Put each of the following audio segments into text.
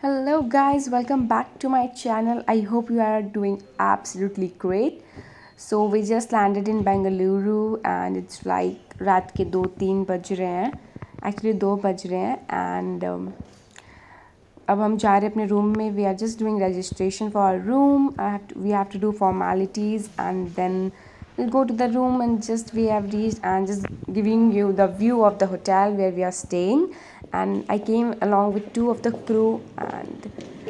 Hello guys, welcome back to my channel. I hope you are doing absolutely great. So we just landed in Bangalore and it's like रात के 2-3 बज रहे हैं. Actually 2 बज रहे हैं and अब हम जा रहे हैं अपने रूम में. We are just doing registration for our room. We have to do formalities and then we'll go to the room and just we have reached and just giving you the view of the hotel where we are staying. And I came along with 2 of the crew and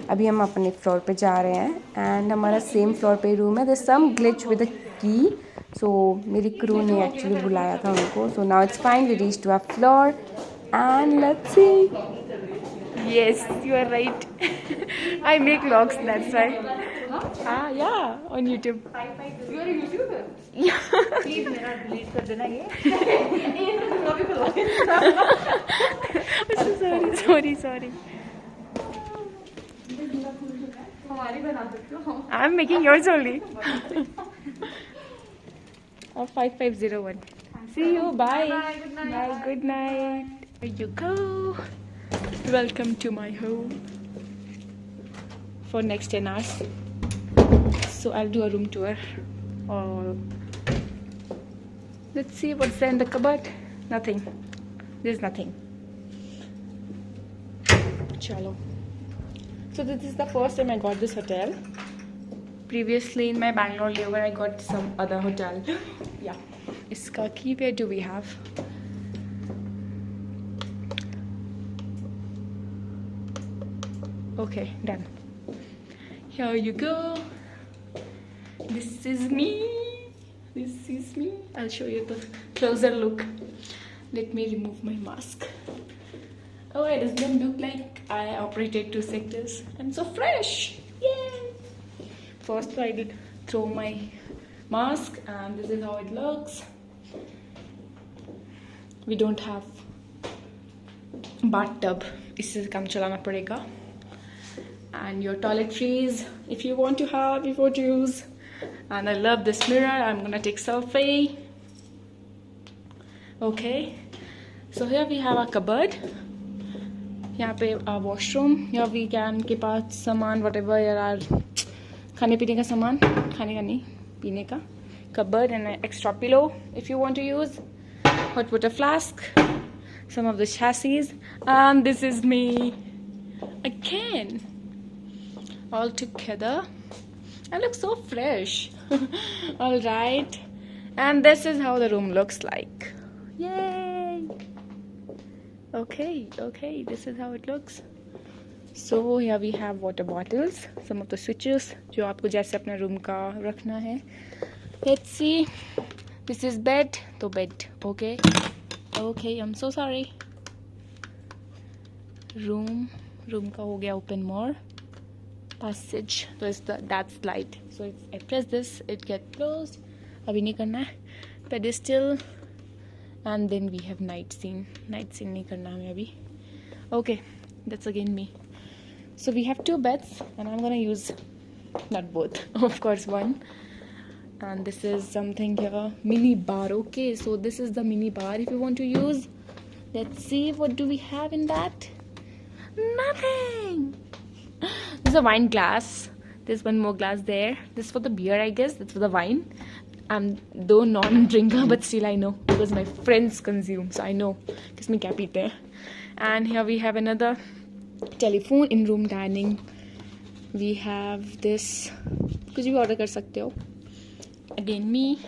अभी हम अपने floor पे जा रहे हैं and हमारा same floor पे room है. there's some glitch with the key, so मेरी क्रू ने एक्चुअली बुलाया था उनको. So now it's fine, we reached to our floor and let's see. Yes, you are right. I make vlogs, that's why. Ah, yeah, on YouTube. You are a YouTuber? Yeah. Please मेरा delete कर देना ये. Sorry. हमारी बना सकते हो. I'm making yours only. 5501. See you. Bye. Bye. Good night. Bye. Good night. Here you go. Welcome to my home for next 10 hours. So I'll do a room tour. Or let's see what's there in the cupboard. Nothing. There's nothing. Chalo. So this is the first time I got this hotel. Previously in my Bangalore Layover I got some other hotel. Yeah. Iska key, where do we have? Okay, done. Here you go. This is me. I'll show you the closer look. Let me remove my mask. Oh, it doesn't look like I operated 2 sectors. I'm so fresh. Yay! First I did throw my mask and this is how it looks. We don't have bathtub. इससे काम चलाना पड़ेगा. And your toiletries, if you want to have, if you want to use. And I love this mirror. I'm gonna take selfie. Okay. So here we have a cupboard. यहाँ पे washroom. Here we can keep our सामान whatever there are. खाने पीने का सामान, खाने का नहीं, पीने का. Cupboard and an extra pillow if you want to use. Hot water flask. Some of the chassis. And this is me again. All together. I look so fresh. All right. And this is how the room looks like. Yay! Okay, this is how it looks. So here we have water bottles, some of the switches जो आपको जैसे अपने room का रखना है. Let's see. This is bed. तो bed. Okay, I'm so sorry. Room का हो गया open more. Passage. So it's that slide. So if I press this, it gets closed. अभी नहीं करना है. Pedestal. And then we have night scene. Night scene नहीं करना हमें अभी. Okay, that's again me. So we have 2 beds and I'm gonna use not both, of course one. And this is something here, mini bar. Okay, so this is the mini bar if you want to use. Let's see, what do we have in that? Nothing. There's a wine glass. There's one more glass there. This is for the beer, I guess. That's for the wine. I'm though non-drinker, but still I know because my friends consume, so I know किसमें क्या पीते हैं. And here we have another telephone, in room dining. We have this, कुछ भी order कर सकते हो. Again me.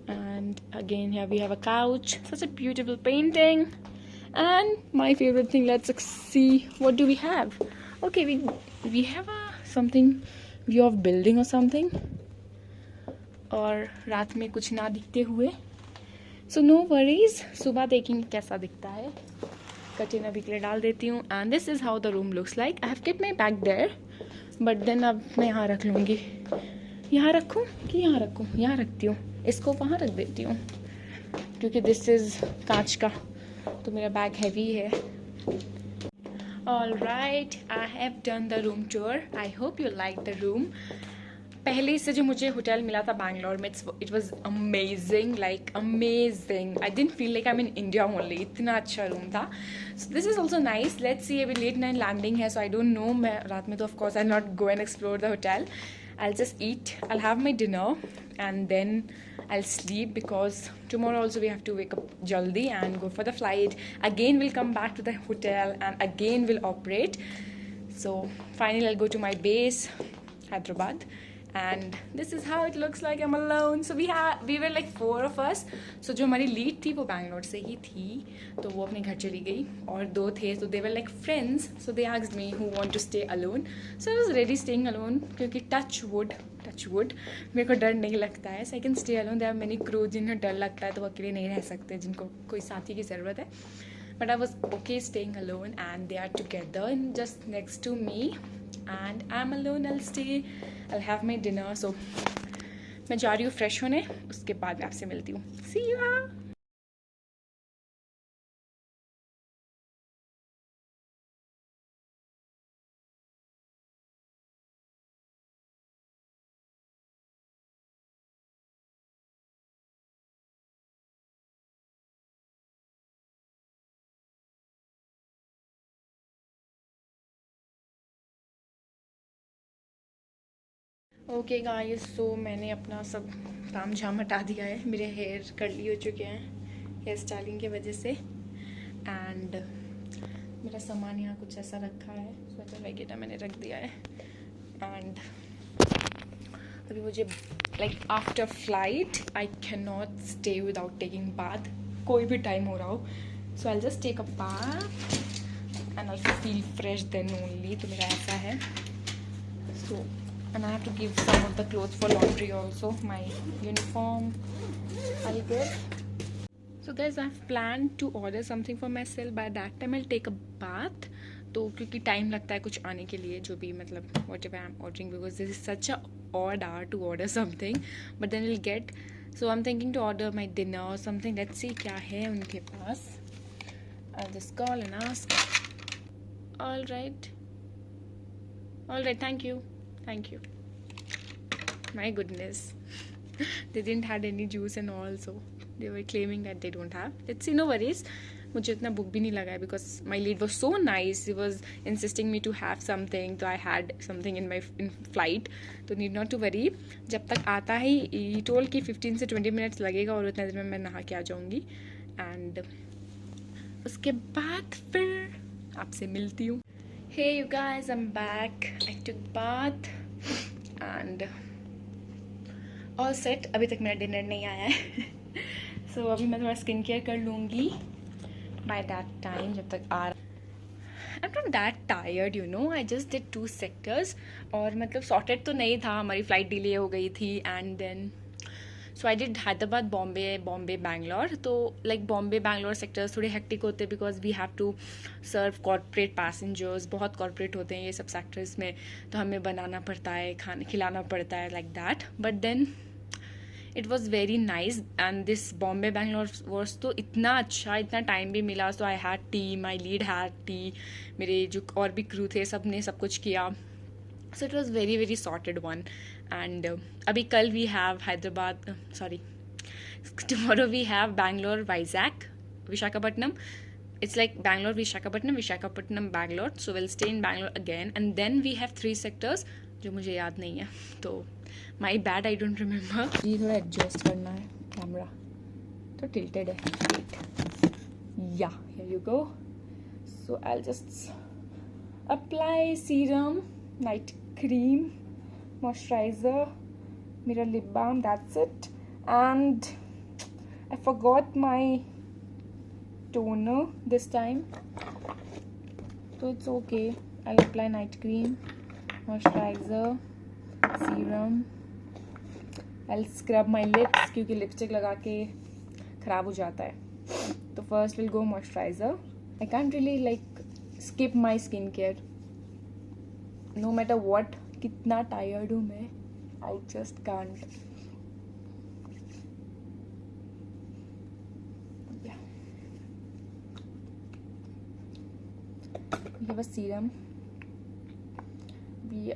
And again here we have a couch. Such a beautiful painting. And my favorite thing, let's see, what do we have? Okay, we have something view of building or something. और रात में कुछ ना दिखते हुए. So no worries. सुबह देखेंगे कैसा दिखता है. कर्टेन अभी के लिए डाल देती हूँ. And this is how the room looks like. I have kept my bag there. But then अब मैं यहाँ रख लूँगी. यहाँ रखूँ कि यहाँ रखूँ? यहाँ रखती हूँ. इसको वहाँ रख देती हूँ. क्योंकि this is कांच का. तो मेरा बैग heavy है. Alright, I have done the room tour. I hope you like the room. पहले से जो मुझे होटल मिला था बैंगलोर में, it was amazing, like amazing. I didn't feel like I am in India only. इतना अच्छा रूम था. So this is also nice. Let's see. अभी लेट नाइट लैंडिंग है, सो आई डोंट नो. मैं रात में तो of course I not go and explore the hotel. I'll just eat, I'll have my dinner, and then I'll sleep because tomorrow also we have to wake up jaldi and go for the flight. Again we'll come back to the hotel and again we'll operate. So finally I'll go to my base, Hyderabad, and this is how it looks like. I'm alone. So we were like 4 of us. So जो हमारी lead थी वो बैंगलोर से ही थी, तो वो अपने घर चली गई. और 2 थे, so they were like friends. So they asked me who want to stay alone. So I was ready staying alone क्योंकि touch wood मेरे को डर नहीं लगता है. So I can stay alone. There are many crew जिन्हें डर लगता है तो वो अकेले नहीं रह सकते, जिनको कोई साथी की ज़रूरत है. But I was okay staying alone, and they are together and just next to me, and I'm alone. I'll stay, I'll have my dinner. So मैं जा रही हूँ फ्रेश होने, उसके बाद मैं आपसे मिलती हूँ. See you. ओके गाइस, सो मैंने अपना सब ताम झाम हटा दिया है. मेरे हेयर कर्ली हो चुके हैं हेयर स्टाइलिंग की वजह से. एंड मेरा सामान यहाँ कुछ ऐसा रखा है. स्वेटर वगैरह मैंने रख दिया है. एंड अभी मुझे like after flight I can not stay without taking bath. कोई भी टाइम हो रहा हो. So I just take a bath and I feel fresh then only. तो मेरा ऐसा है. सो and I have to give some of the clothes for laundry also. My uniform I'll get. So guys, I've planned to order something for myself. By that time I'll take a bath. तो क्योंकि time लगता है कुछ आने के लिए, जो भी मतलब whatever I'm ordering, because this is such a odd hour to order something, but then we'll get. So I'm thinking to order my dinner or something. Let's see क्या है उनके पास. I'll just call and ask. All right, thank you. My goodness. They didn't had any juice and all, so they were claiming that they don't have. Let's see, no worries. मुझे इतना भूख भी नहीं लगा है because my lead was so nice. He was insisting me to have something, so I had something in flight. तो need not to worry. जब तक आता है he told कि 15 से 20 minutes लगेगा और उतना देर में मैं नहा के आ जाऊँगी. And उसके बाद फिर आपसे मिलती हूँ. Hey you guys, I'm back. I took bath and all set. अभी तक मेरा डिनर नहीं आया है. So अभी मैं थोड़ा स्किन केयर कर लूँगी. By that time जब तक आ रहा. I'm not that tired, you know. I just did 2 sectors. और मतलब sorted तो नहीं था, हमारी फ्लाइट डिले हो गई थी. And then so I did Hyderabad, Bombay, Bangalore. तो like Bombay, Bangalore sectors थोड़े hectic होते हैं because we have to serve corporate passengers. बहुत corporate होते हैं ये सब sectors में, तो हमें बनाना पड़ता है, खाना खिलाना पड़ता है, like that. But then it was very nice, and this Bombay, Bangalore was तो इतना अच्छा, इतना टाइम भी मिला. So I had tea, my lead had tea, मेरे जो और भी crew थे सब ने सब कुछ किया. So it was very sorted one. And abhi kal we have Hyderabad, sorry, tomorrow we have Bangalore, Vizag, Visakhapatnam. It's like Bangalore, Visakhapatnam, Bangalore. So we'll stay in Bangalore again, and then we have 3 sectors जो मुझे याद नहीं है. तो my bad, I don't remember. ये थोड़ा adjust करना है कैमरा, तो tilted है. Yeah, here you go. So I'll just apply serum, night cream, moisturizer, mirror lip balm, that's it. And I forgot my toner this time, so it's okay. I'll apply night cream, moisturizer, serum. I'll scrub my lips क्योंकि lipstick लगा के ख़राब हो जाता है. तो first we'll go moisturizer. I can't really like skip my skincare. No matter what, कितना tired हूँ मैं, I just can't. Yeah. ये बस सीरम भी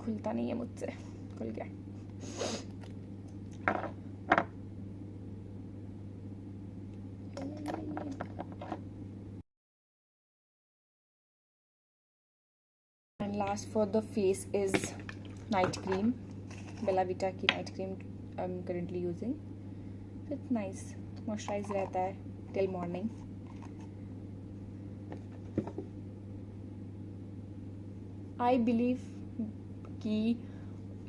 खुलता नहीं है मुझसे. खुल गया. And last for the face is night cream. Bella Vita की night cream I'm currently using. It's nice. Moisturize रहता है till morning. I believe कि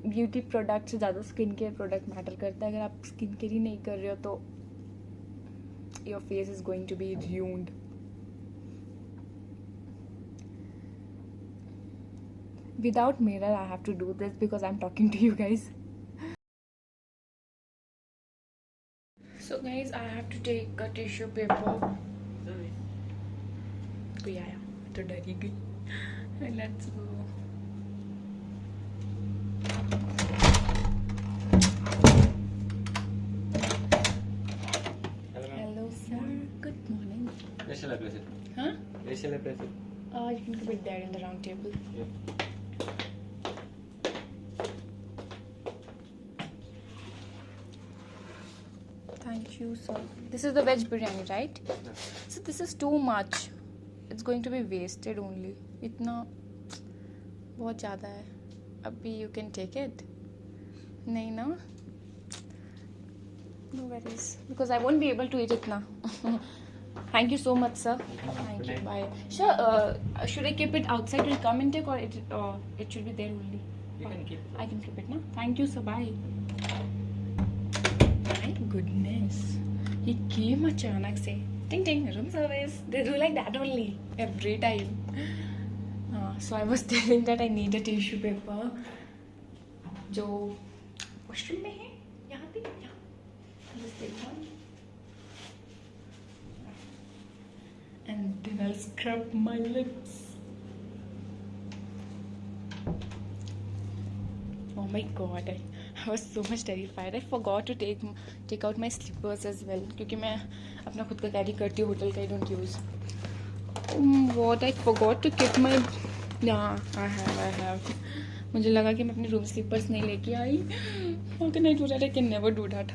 ब्यूटी प्रोडक्ट से ज़्यादा स्किन केयर प्रोडक्ट मैटर करता है. अगर आप स्किन केयर ही नहीं कर रहे हो तो your face is going to be ruined. Without mirror I have to do this because I'm talking to you guys. So guys, I have to take a tissue paper. कोई आया तो डर ही गई. Let's go. Hello sir, good morning. Where shall I place it? Huh? Where shall I place it? You can keep it there in the round table. Yeah. Thank you sir. This is the veg biryani, right? Yeah. So this is too much. It's going to be wasted only. इतना बहुत ज़्यादा है. अभी you can take it. नहीं ना? No worries. Because I won't be able to eat it now. Thank you so much, sir. Thank you. Bye. Sure. Should I keep it outside? Will come and take, or it should be there only? You can keep it. I can keep it now. Thank you, sir. Bye. My goodness. He came अचानक से. Ting ting. Room service. They do like that only every time. So I was telling that I need a tissue paper. जो washroom में है. यहाँ पे. Just take one. And then I'll scrub my lips. Oh my god, I was so much terrified. I forgot to take out my slippers as well. क्योंकि मैं अपना खुद का कैरी करती हूँ, होटल का I don't use. What, I forgot to keep my... Yeah, I have. मुझे लगा कि मैं अपने रूम स्लीपर्स नहीं लेके आई. How can I do that? I can never do that.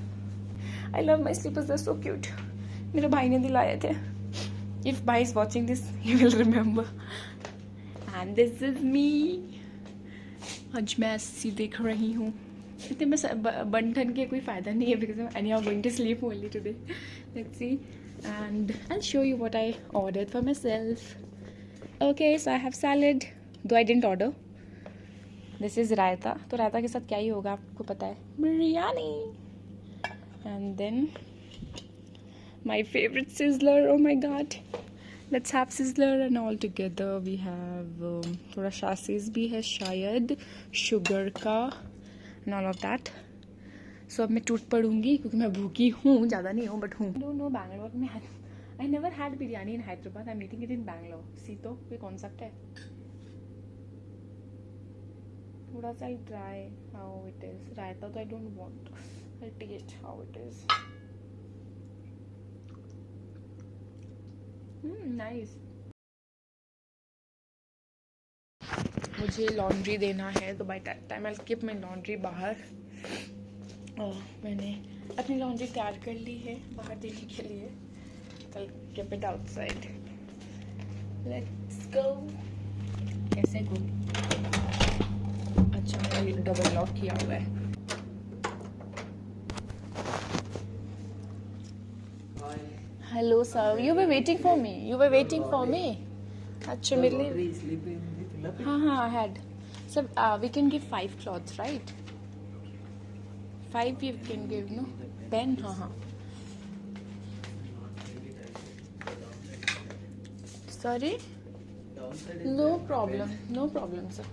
I love my slippers, they're so cute. मेरे भाई ने दिलाए थे. If Bhai is watching this, he will remember. And this is me. आज मैं ऐसी देख रही हूँ. इतने में बन ठन के कोई फ़ायदा नहीं है because I'm anyhow going to sleep only today. Let's see. And I'll show you what I ordered for myself. Okay, so I have salad. Though I didn't order. This is रायता. तो रायता के साथ क्या ही होगा आपको पता है? Biryani. And then my favorite sizzler. Oh my god. Let's have sizzler and all together we have थोड़ा chassis भी है शायद sugar का and all of that. So अब मैं टूट पड़ूंगी क्योंकि मैं भूखी हूँ. ज़्यादा नहीं हूँ but हूँ. I don't know Bangalore में I never had biryani in Hyderabad. I'm eating it in Bangalore. See तो कोई concept है. थोड़ा सा I'll try how it is. रायता तो I don't want. I'll taste how it is. Nice. मुझे laundry देना है तो by that time I will keep my laundry बाहर. मैंने अपनी लॉन्ड्री तैयार कर ली है बाहर देने के लिए. I will keep it outside. Let's go. कैसे गो? अच्छा मैंने डबल लॉक किया हुआ है. Hello sir, you were waiting for me. अच्छा मेरे लिए. हाँ I had. So we can give 5 cloths, right? 5 you can give, no? 10, हाँ. Sorry? No problem sir.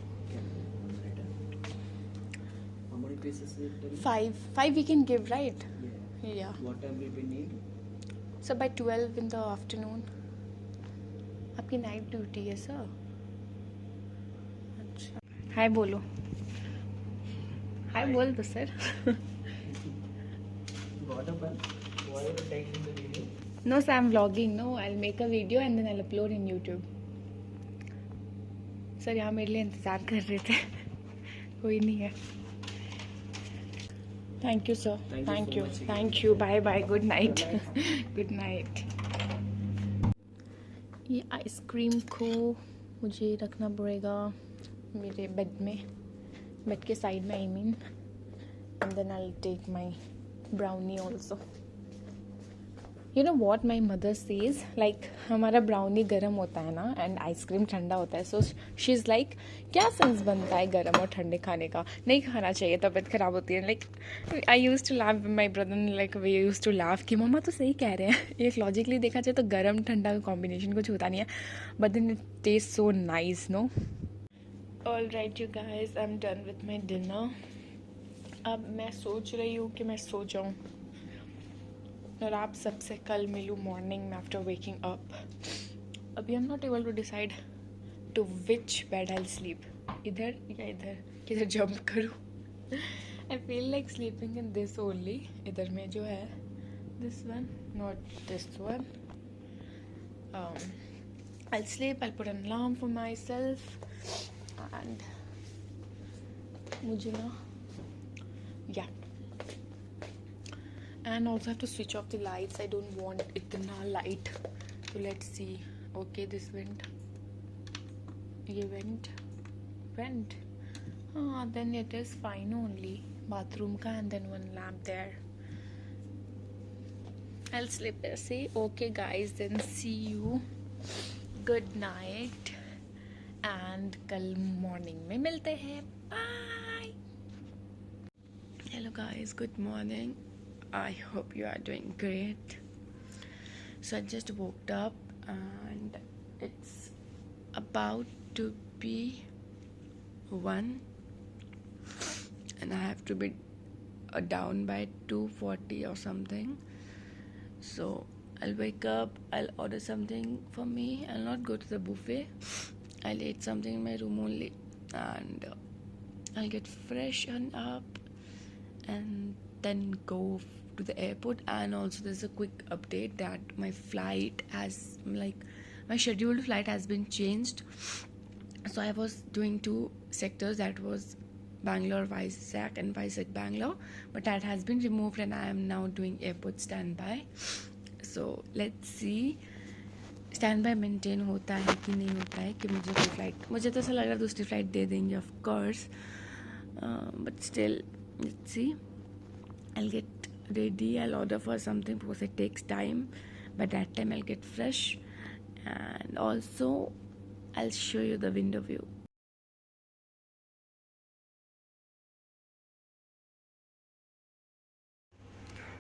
How many pieces will you 5 we can give, right? Yeah. What time will we need? So by 12 in the afternoon. आपकी night duty है sir. अच्छा हाय बोलो. हाय बोल दो sir. What happened? Why are you taking the video? No sir, I'm vlogging. No, I'll make a video and then I'll upload in YouTube. Sir यहाँ मेरे लिए इंतज़ार कर रहे थे. कोई नहीं है. Thank you sir, Thank you so thank you, much again. Thank you, bye bye, good night, Bye-bye. Good night. ये आइसक्रीम को मुझे रखना पड़ेगा मेरे बेड में, बेड के साइड में, I mean, and then I take my brownie also. You know what my mother says, like हमारा ब्राउनी गर्म होता है ना एंड आइसक्रीम ठंडा होता है, सो शी इज़ लाइक क्या सेंस बनता है गर्म और ठंडे खाने का, नहीं खाना चाहिए, तबीयत ख़राब होती है। Like I use to laugh my brother, like we use to laugh कि मम्मा तो सही कह रहे हैं, एक लॉजिकली देखा जाए तो गर्म ठंडा का कॉम्बिनेशन कुछ होता नहीं है, but then it taste so nice, no. All right you guys, I am done with my dinner. अब मैं सोच रही हूँ कि मैं सो जाऊँ और आप सबसे कल मिलूँ मॉर्निंग में आफ्टर वेकिंग अप। अभी I am not able to decide to which bed I sleep, इधर या इधर, किधर जंप करूँ। I feel like sleeping in this only, इधर में जो है, this one, not this one. I'll sleep, I'll put an alarm for myself and मुझे ना, yeah, and also have to switch off the lights. I don't want itna light, so let's see. Okay, this went, ये went, then it is fine only, bathroom ka, and then one lamp there. I'll sleep there. See, okay guys, then see you, good night, and कल morning में मिलते हैं, bye. Hello guys, good morning. I hope you are doing great. So I just woke up and it's about to be 1 and I have to be down by 2:40 or something. So I'll wake up, I'll order something for me. I'll not go to the buffet. I'll eat something in my room only, and I'll get freshen up and then go to the airport. And also there's a quick update that my flight has, like, my scheduled flight has been changed. So I was doing 2 sectors, that was Bangalore Vizag and Vizag Bangalore, but that has been removed and I am now doing airport standby. So let's see stand by maintain होता है कि नहीं होता है, कि मुझे कोई flight, मुझे तो ऐसा लग रहा है दूसरी फ़्लाइट दे देंगे of course, but still let's see. I'll get ready, I'll order for something because it takes time. By that time I'll get fresh and also I'll show you the window view.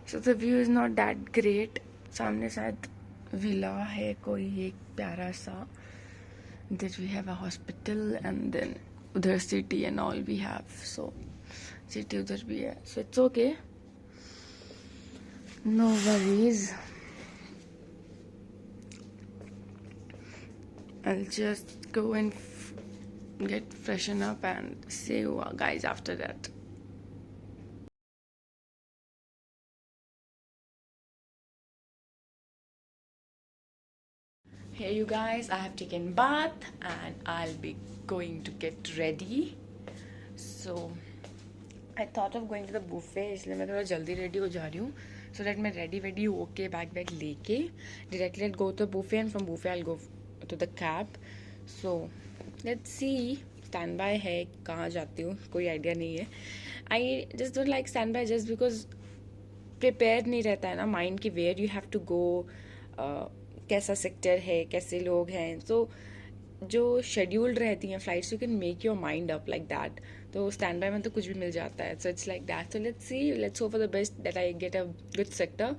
So the view is not that great. सामने शायद villa है कोई एक प्यारा सा. Then we have a hospital and then udhar city and all we have. So city udhar bhi hai. So it's okay. No worries. I'll just go and get freshen up and see you guys after that. Hey you guys, I have taken bath and I'll be going to get ready. So I thought of going to the buffet, इसलिए मैं थोड़ा जल्दी ready हो जा रही हूँ, so that मैं ready होके बैग लेके directly go to the buffet and from buffet I'll go to the cab. So let's see. Stand by है, कहाँ जाती हूँ कोई आइडिया नहीं है. I just don't like stand by just because prepare नहीं रहता है ना माइंड की, where you have to go, कैसा सेक्टर है, कैसे लोग हैं. सो जो शेड्यूल्ड रहती हैं flights, you can make your mind up like that. तो स्टैंड बाय में तो कुछ भी मिल जाता है. So it's like that. So let's see, let's hope for the best that I get a good sector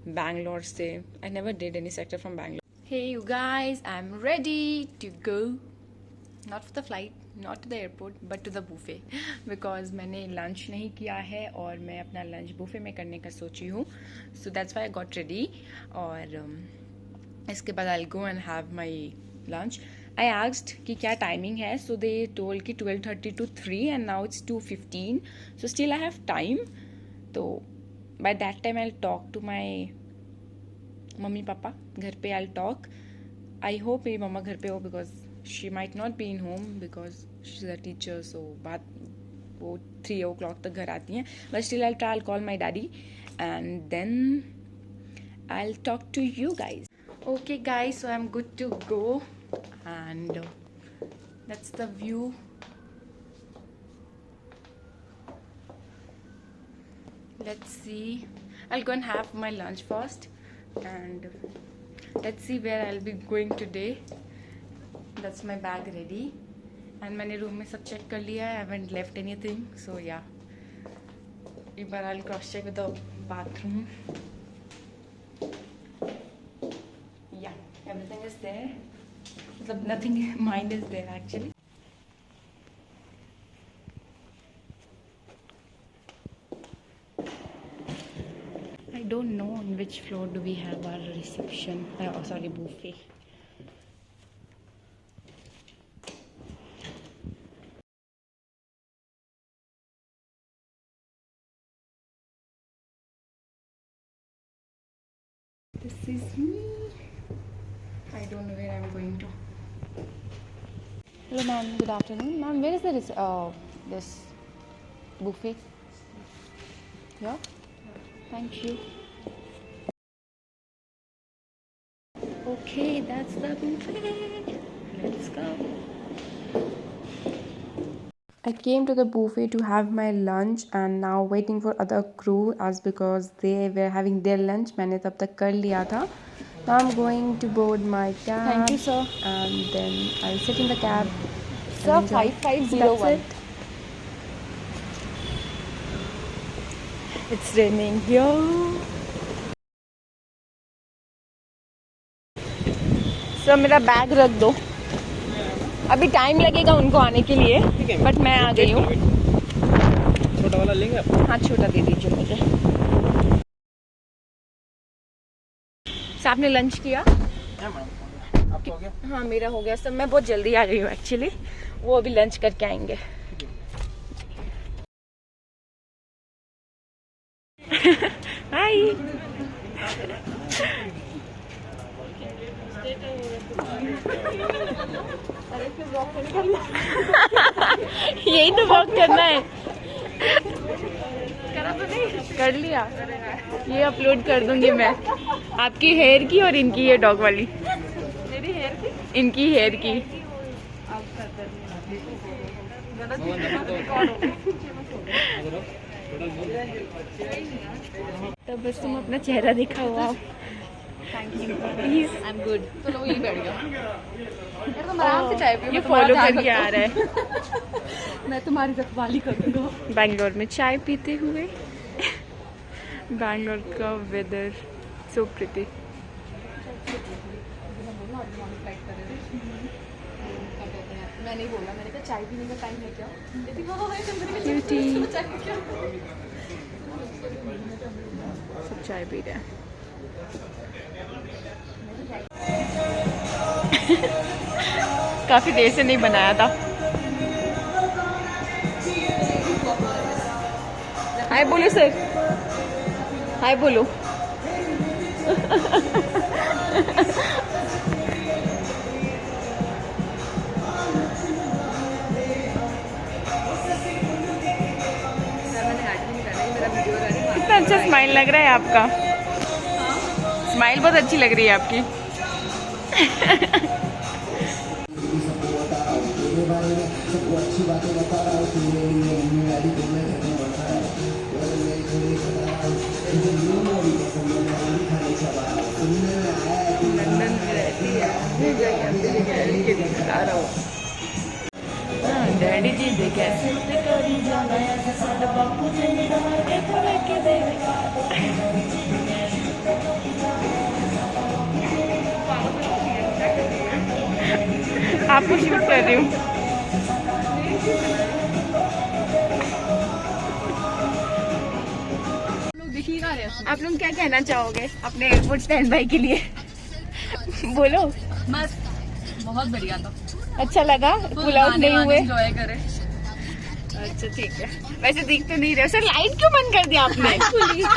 Bangalore से. I never did any sector from Bangalore. Hey you guys, I am ready to go, not for the flight, not to the airport, but to the buffet, because मैंने lunch नहीं किया है और मैं अपना lunch buffet में करने का सोची हूँ. So that's why I got ready. और इसके बाद I go and have my lunch. I asked कि क्या टाइमिंग है, सो दे टोल्ड कि 12:30 to 3 and now it's 2:15. So still I have time. तो by that time I talk to my mummy papa घर पे. I talk. आई होप मेरी मम्मा घर पे हो, because she might not be in home because she's a teacher, so बात वो 3 o'clock तक घर आती हैं. But still I'll call my daddy and then I'll talk to you guys. Okay guys, so I'm good to go and that's the view. Let's see. I'll go and have my lunch first and let's see where I'll be going today. That's my bag ready and मैंने room में सब check कर लिया है. I haven't left anything, so yeah. एक बार I'll cross check with the bathroom. Yeah, everything is there. मतलब nothing mine is there actually. I don't know on which floor do we have our reception. Sorry, buffet. This is me. I don't know where I'm going to. Hello, ma'am. Good afternoon, ma'am. Where is this buffet? Yeah. Thank you. Okay, that's the buffet. Let's go. I came to the buffet to have my lunch and now waiting for other crew as because they were having their lunch. मैंने तब तक कर लिया था. Now I'm going to board my cab. Thank you, sir. And then I'll sit in the cab. Sir, and enjoy. 5501. That's it. It's raining here. Sir मेरा bag रख दो. अभी टाइम लगेगा उनको आने के लिए, बट मैं आ गई हूँ. छोटा वाला लेंगे आप? हाँ, छोटा दे दीजिए मुझे. सर आपने लंच किया? आपका हो गया? हाँ मेरा हो गया सर. मैं बहुत जल्दी आ गई हूँ एक्चुअली. वो अभी लंच करके आएंगे. हाय. यही तो वॉक करना है. कर लिया. ये अपलोड कर दूंगी मैं. आपकी हेयर की और इनकी ये डॉग वाली. मेरी हेयर की? इनकी हेयर की. तब बस तुम अपना चेहरा दिखा हुआ. I'm good. चलो वो यही बैठ गया. यार तुम आराम से चाय पियो. ये फॉलो करके आ रहा है. मैं तुम्हारी रखवाली करूँगा. बैंगलोर में चाय पीते हुए. बैंगलोर का वेदर सो प्रिटी. मैंने ही बोला. मैंने कहा चाय पीने का टाइम है क्या? क्यूटी. सब चाय पी रहे हैं. काफी देर से नहीं बनाया था. हाय बोलो सर. हाय बोलो. कितना अच्छा स्माइल लग रहा है आपका. स्माइल बहुत अच्छी लग रही है आपकी. लंदन में रहती है. डैडी जी दे कैसे आपको शूट कर रही हूँ. आप लोग क्या कहना चाहोगे अपने एयरपोर्ट स्टैंड बाई के लिए? बोलो. मस्त. बहुत बढ़िया था. अच्छा लगा? पुल आउट नहीं हुए? एंजॉय करें. अच्छा ठीक है. वैसे दिख तो नहीं रहे सर. लाइट क्यों बंद कर दिया आपने?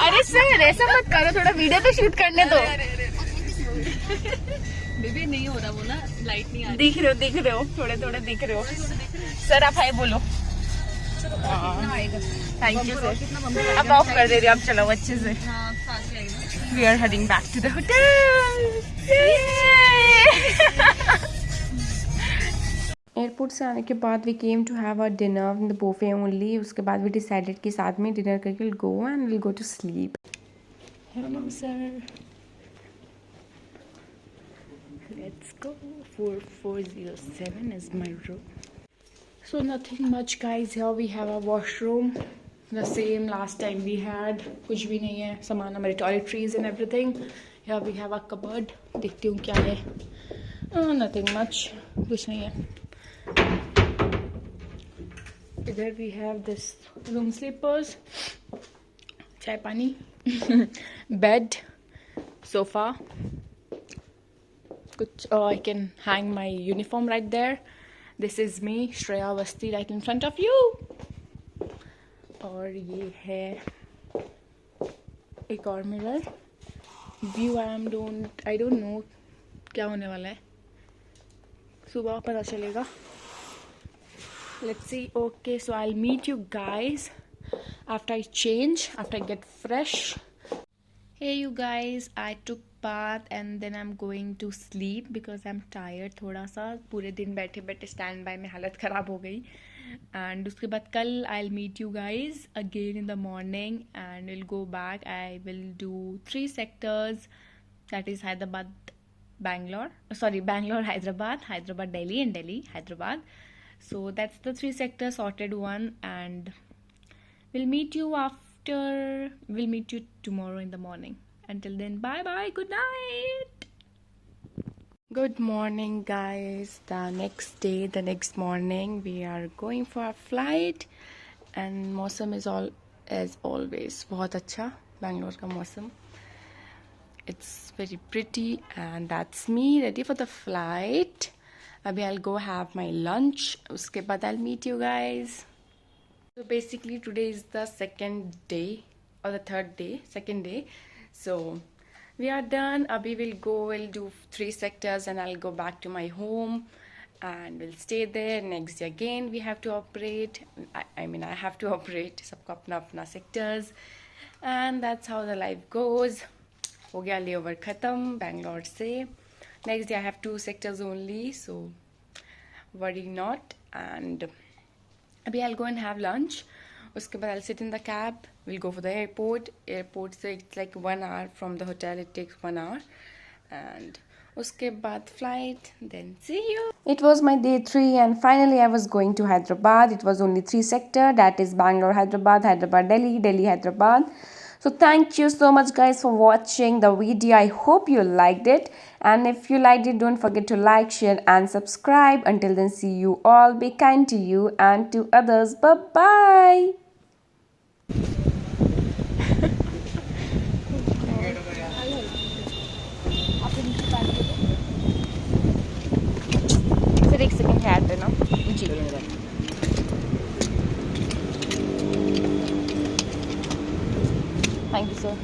अरे सर ऐसा मत करो. थोड़ा वीडियो तो शूट करने दो. बेबी नहीं हो रहा वो ना. लाइट नहीं आ रही. दिख रहे हो थोड़े थोड़े दिख रहे हो. सर आप हाय बोलो. Thank you sir. अब ऑफ कर दे रही हूँ, अब चलो अच्छे से। We are heading back to the hotel. Airport से आने के बाद we came to have a dinner in the buffet only. उसके बाद वी डिसाइडेड कि साथ में डिनर करके will go and will go to sleep. Hello sir, Let's go. 4407 is my room. So nothing much guys, here we have a washroom, the same last time we had. कुछ भी नहीं है, सामान हमारे toiletries and everything. Here we have a cupboard. देखती हूँ क्या है. Nothing much, कुछ नहीं है. इधर we have this room slippers, चाय पानी, bed, sofa. I can hang my uniform right there. This is me, Shreya Vasti, right in front of you. और ये है एक और mirror. View I don't know क्या होने वाला है. सुबह पता चलेगा. Let's see. Okay, so I'll meet you guys after I change, after I get fresh. Hey you guys, I took bath and then I'm going to sleep because I'm tired थोड़ा सा. पूरे दिन बैठे बैठे स्टैंड बाय में हालत ख़राब हो गई. एंड उसके बाद कल I'll meet you guys again in the morning and we'll go back. I will do 3 sectors, that is Hyderabad, Bangalore, Bangalore, Hyderabad, Delhi, and Delhi, Hyderabad. So that's the 3 sectors sorted one, and we'll meet you tomorrow in the morning. Until then, bye bye, good night. Good morning guys. The next morning we are going for a flight and मौसम is all as always बहुत अच्छा. Bangalore का मौसम, it's very pretty, and that's me ready for the flight. अभी I'll go have my lunch. उसके बाद I'll meet you guys. So basically today is the second day or the second day. So we are done. Abhi we'll do 3 sectors and I'll go back to my home and we'll stay there. Next day again we have to operate. I have to operate. सबका अपना अपना sectors, and that's how the life goes. हो गया layover खत्म Bangalore से. Next day I have 2 sectors only, so worry not. And अभी I'll go and have lunch. उसके बाद I'll sit in the cab. We'll go for the airport. Airport से it's like 1 hour from the hotel. It takes 1 hour. And उसके बाद flight. Then see you. it was my day 3 and finally I was going to Hyderabad. It was only 3 sector, that is Bangalore, Hyderabad, Delhi, Delhi, Hyderabad. So thank you so much guys for watching the video. I hope you liked it, and if you liked it, don't forget to like, share and subscribe. Until then, see you all. Be kind to you and to others. Bye bye. Sir एक second है आते ना जी. Thank you sir.